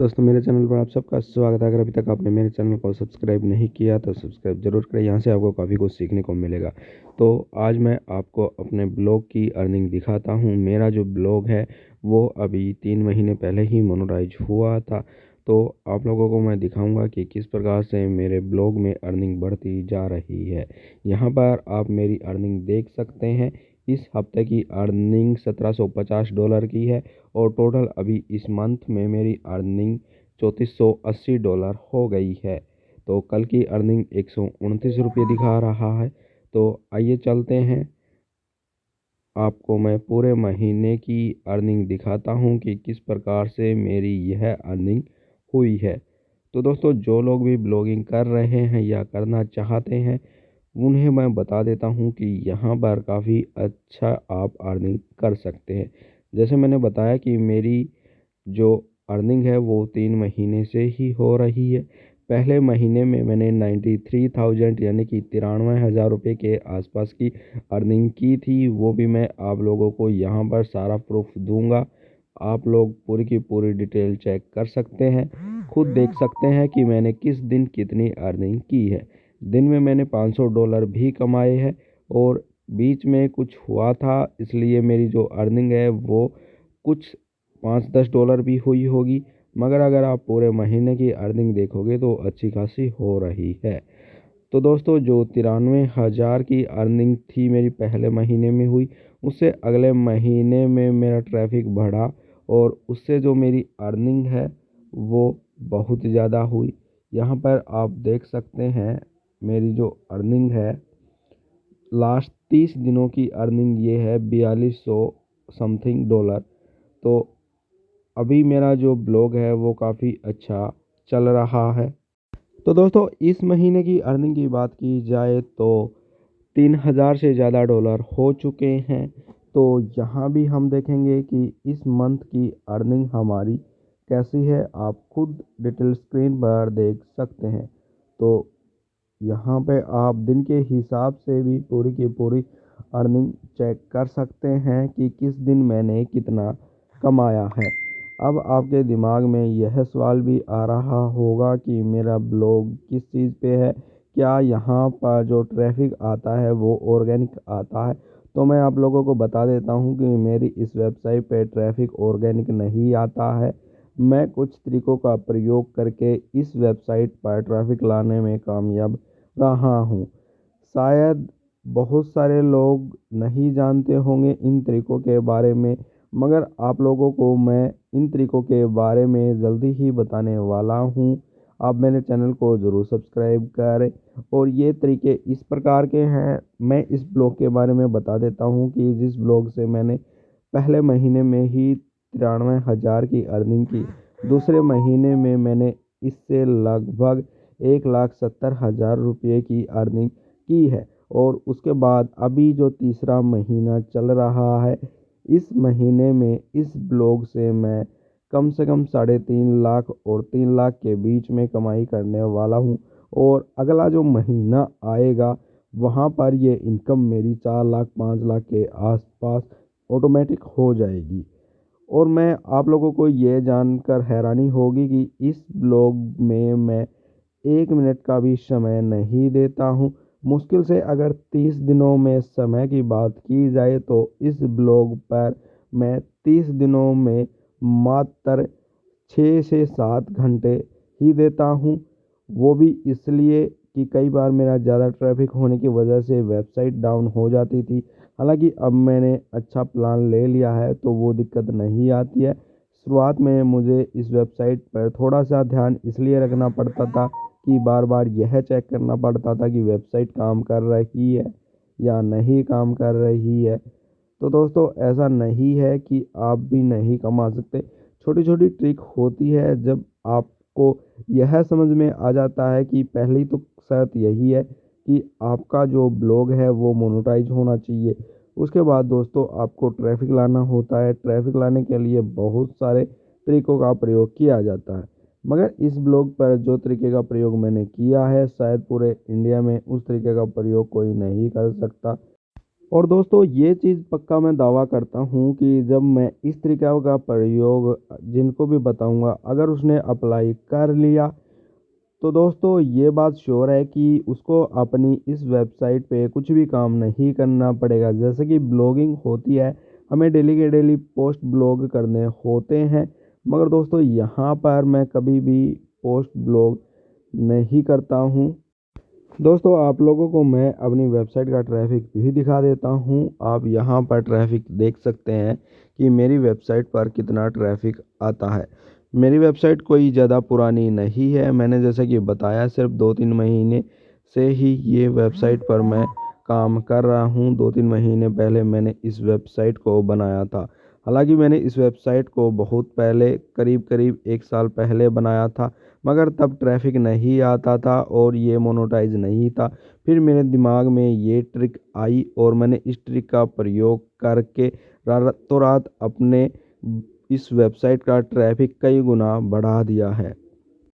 दोस्तों मेरे चैनल पर आप सबका स्वागत है। अगर अभी तक आपने मेरे चैनल को सब्सक्राइब नहीं किया तो सब्सक्राइब ज़रूर करें। यहाँ से आपको काफ़ी कुछ सीखने को मिलेगा। तो आज मैं आपको अपने ब्लॉग की अर्निंग दिखाता हूँ। मेरा जो ब्लॉग है वो अभी 3 महीने पहले ही मोनेटाइज हुआ था। तो आप लोगों को मैं दिखाऊंगा कि किस प्रकार से मेरे ब्लॉग में अर्निंग बढ़ती जा रही है। यहाँ पर आप मेरी अर्निंग देख सकते हैं। इस हफ्ते की अर्निंग $1750 की है और टोटल अभी इस मंथ में मेरी अर्निंग $3480 हो गई है। तो कल की अर्निंग ₹129 दिखा रहा है। तो आइए चलते हैं, आपको मैं पूरे महीने की अर्निंग दिखाता हूँ कि किस प्रकार से मेरी यह अर्निंग हुई है। तो दोस्तों जो लोग भी ब्लॉगिंग कर रहे हैं या करना चाहते हैं उन्हें मैं बता देता हूँ कि यहाँ पर काफ़ी अच्छा आप अर्निंग कर सकते हैं। जैसे मैंने बताया कि मेरी जो अर्निंग है वो 3 महीने से ही हो रही है। पहले महीने में मैंने 93,000 यानी कि 93,000 रुपये के आसपास की अर्निंग की थी। वो भी मैं आप लोगों को यहाँ पर सारा प्रूफ दूंगा। आप लोग पूरी की पूरी डिटेल चेक कर सकते हैं, खुद देख सकते हैं कि मैंने किस दिन कितनी अर्निंग की है। दिन में मैंने $500 भी कमाए हैं और बीच में कुछ हुआ था इसलिए मेरी जो अर्निंग है वो कुछ $5-10 भी हुई होगी। मगर अगर आप पूरे महीने की अर्निंग देखोगे तो अच्छी खासी हो रही है। तो दोस्तों जो 93,000 की अर्निंग थी मेरी पहले महीने में हुई, उससे अगले महीने में मेरा ट्रैफिक बढ़ा और उससे जो मेरी अर्निंग है वो बहुत ज़्यादा हुई। यहाँ पर आप देख सकते हैं मेरी जो अर्निंग है लास्ट 30 दिनों की अर्निंग ये है 4200 समथिंग डॉलर। तो अभी मेरा जो ब्लॉग है वो काफ़ी अच्छा चल रहा है। तो दोस्तों इस महीने की अर्निंग की बात की जाए तो 3,000 से ज़्यादा डॉलर हो चुके हैं। तो यहाँ भी हम देखेंगे कि इस मंथ की अर्निंग हमारी कैसी है, आप खुद डिटेल स्क्रीन पर देख सकते हैं। तो यहाँ पे आप दिन के हिसाब से भी पूरी की पूरी अर्निंग चेक कर सकते हैं कि किस दिन मैंने कितना कमाया है। अब आपके दिमाग में यह सवाल भी आ रहा होगा कि मेरा ब्लॉग किस चीज़ पे है, क्या यहाँ पर जो ट्रैफिक आता है वो ऑर्गेनिक आता है। तो मैं आप लोगों को बता देता हूँ कि मेरी इस वेबसाइट पे ट्रैफिक ऑर्गेनिक नहीं आता है। मैं कुछ तरीकों का प्रयोग करके इस वेबसाइट पर ट्रैफिक लाने में कामयाब रहा हूँ। शायद बहुत सारे लोग नहीं जानते होंगे इन तरीकों के बारे में, मगर आप लोगों को मैं इन तरीकों के बारे में जल्दी ही बताने वाला हूँ। आप मेरे चैनल को ज़रूर सब्सक्राइब करें। और ये तरीके इस प्रकार के हैं, मैं इस ब्लॉग के बारे में बता देता हूँ कि जिस ब्लॉग से मैंने पहले महीने में ही 93,000 की अर्निंग की, दूसरे महीने में मैंने इससे लगभग 1,70,000 रुपये की अर्निंग की है। और उसके बाद अभी जो तीसरा महीना चल रहा है, इस महीने में इस ब्लॉग से मैं कम से कम 3.5 लाख और 3 लाख के बीच में कमाई करने वाला हूँ। और अगला जो महीना आएगा वहाँ पर ये इनकम मेरी 4 लाख 5 लाख के आसपास ऑटोमेटिक हो जाएगी। और मैं आप लोगों को ये जानकर हैरानी होगी कि इस ब्लॉग में मैं 1 मिनट का भी समय नहीं देता हूँ। मुश्किल से अगर 30 दिनों में समय की बात की जाए तो इस ब्लॉग पर मैं 30 दिनों में मात्र 6 से 7 घंटे ही देता हूँ। वो भी इसलिए कि कई बार मेरा ज़्यादा ट्रैफिक होने की वजह से वेबसाइट डाउन हो जाती थी। हालांकि अब मैंने अच्छा प्लान ले लिया है तो वो दिक्कत नहीं आती है। शुरुआत में मुझे इस वेबसाइट पर थोड़ा सा ध्यान इसलिए रखना पड़ता था कि बार बार यह चेक करना पड़ता था कि वेबसाइट काम कर रही है या नहीं काम कर रही है। तो दोस्तों ऐसा नहीं है कि आप भी नहीं कमा सकते। छोटी छोटी ट्रिक होती है। जब आपको यह समझ में आ जाता है कि पहली तो शर्त यही है कि आपका जो ब्लॉग है वो मोनेटाइज होना चाहिए। उसके बाद दोस्तों आपको ट्रैफिक लाना होता है। ट्रैफिक लाने के लिए बहुत सारे तरीकों का प्रयोग किया जाता है, मगर इस ब्लॉग पर जो तरीके का प्रयोग मैंने किया है शायद पूरे इंडिया में उस तरीके का प्रयोग कोई नहीं कर सकता। और दोस्तों ये चीज़ पक्का मैं दावा करता हूँ कि जब मैं इस तरीक़े का प्रयोग जिनको भी बताऊँगा, अगर उसने अप्लाई कर लिया तो दोस्तों ये बात श्योर है कि उसको अपनी इस वेबसाइट पे कुछ भी काम नहीं करना पड़ेगा। जैसे कि ब्लॉगिंग होती है, हमें डेली के डेली पोस्ट ब्लॉग करने होते हैं, मगर दोस्तों यहाँ पर मैं कभी भी पोस्ट ब्लॉग नहीं करता हूँ। दोस्तों आप लोगों को मैं अपनी वेबसाइट का ट्रैफ़िक भी दिखा देता हूँ। आप यहाँ पर ट्रैफ़िक देख सकते हैं कि मेरी वेबसाइट पर कितना ट्रैफ़िक आता है। मेरी वेबसाइट कोई ज़्यादा पुरानी नहीं है, मैंने जैसे कि बताया सिर्फ़ 2-3 महीने से ही ये वेबसाइट पर मैं काम कर रहा हूँ। 2-3 महीने पहले मैंने इस वेबसाइट को बनाया था। हालाँकि मैंने इस वेबसाइट को बहुत पहले करीब-करीब 1 साल पहले बनाया था, मगर तब ट्रैफ़िक नहीं आता था और ये मोनेटाइज़ नहीं था। फिर मेरे दिमाग में ये ट्रिक आई और मैंने इस ट्रिक का प्रयोग करके रातों-रात अपने इस वेबसाइट का ट्रैफ़िक कई गुना बढ़ा दिया है।